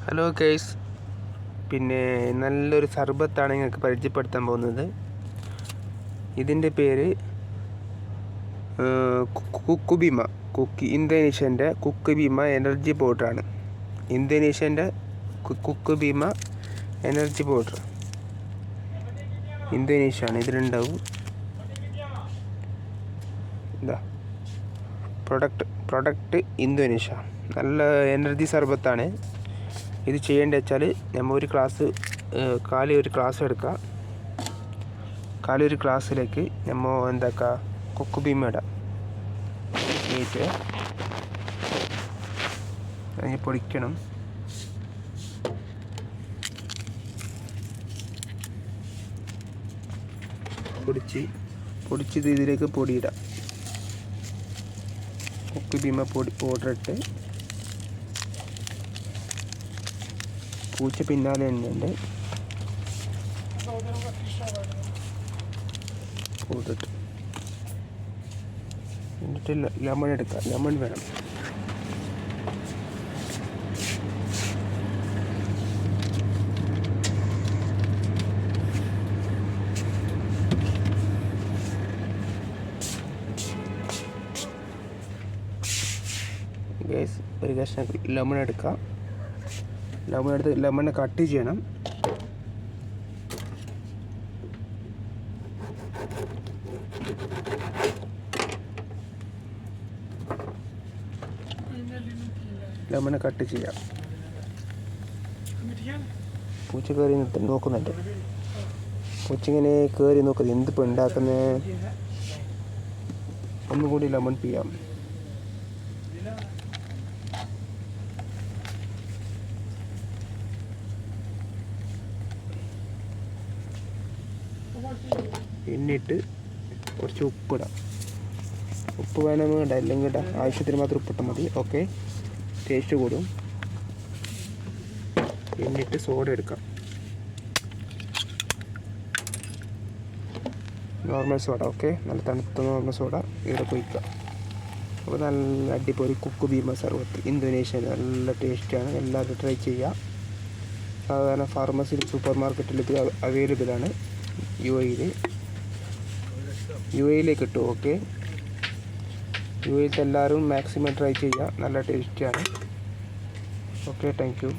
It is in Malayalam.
ഹലോ ഗൈസ്, പിന്നെ നല്ലൊരു സർബത്താണ് നിങ്ങൾക്ക് പരിചയപ്പെടുത്താൻ പോകുന്നത്. ഇതിൻ്റെ പേര് കുക്കുബീമ. ഇന്തോനേഷ്യൻ്റെ കുക്കുബീമ എനർജി പൗഡറാണ്. ഇന്തോനേഷ്യൻ്റെ കുക്കുബീമ എനർജി പൗഡർ ഇന്തോനേഷ്യയാണ്. ഇതിലുണ്ടാവും എന്താ പ്രൊഡക്റ്റ് ഇന്തോനേഷ്യ. നല്ല എനർജി സർബത്താണ്. ഇത് ചെയ്യേണ്ടത് വെച്ചാൽ നമ്മൾ ഒരു ക്ലാസ് എടുക്കുക. കാലൊരു ഗ്ലാസ്സിലേക്ക് നമ്മൾ എന്താക്കുക, കുക്കുബീമ ഇടാം. എന്നിട്ട് അതിന് പൊടിക്കണം. പൊടിച്ചത് ഇതിലേക്ക് പൊടിയിടാം. കുക്കുബീമ പൗഡർ ഇട്ട് പൂച്ച പിന്നാലെ ഉണ്ട്. എന്നിട്ട് ലെമൺ എടുക്കുക. ലെമൺ വേണം. ഗൈസ്, ഒരു കഷ്ണം ലെമൺ എടുക്കുക. ലെമൺ എടുത്ത് ലെമൺ കട്ട് ചെയ്യണം. ലെമൺ കട്ട് ചെയ്യാം. പൂച്ച കയറി നോക്കുന്നുണ്ട്. പൂച്ച ഇങ്ങനെ കയറി നോക്കുന്നത് എന്തിപ്പോൾ ഉണ്ടാക്കുന്നത്. ഒന്നും കൂടി ലെമൺ പിഴിയാം. എന്നിട്ട് കുറച്ച് ഉപ്പിടാം. ഉപ്പ് വേണമെങ്കിൽ ഇടാം, അല്ലെങ്കിൽ ഇടാം. ആവശ്യത്തിന് മാത്രം ഉപ്പിട്ടാൽ മതി. ഓക്കെ, ടേസ്റ്റ് കൂടും. എന്നിട്ട് സോഡ എടുക്കാം. Normal soda. ഓക്കെ, നല്ല തണുത്ത നോർമൽ സോഡ ഇവിടെ പൊയ്ക്കുക. അപ്പോൾ നല്ല അടിപൊളി കുക്കുബീമ സർബത്ത് ഇന്തോനേഷ്യ. നല്ല ടേസ്റ്റാണ്. എല്ലാവരും ട്രൈ ചെയ്യുക. സാധാരണ ഫാർമസിയിൽ സൂപ്പർ മാർക്കറ്റിൽ ഇത് അവൈലബിളാണ്. യു എയിലേക്ക് കിട്ടും. ഓക്കെ, യു എയിലത്തെ എല്ലാവരും മാക്സിമം ട്രൈ ചെയ്യുക. നല്ല ടേസ്റ്റിയാണ്. Okay, thank you.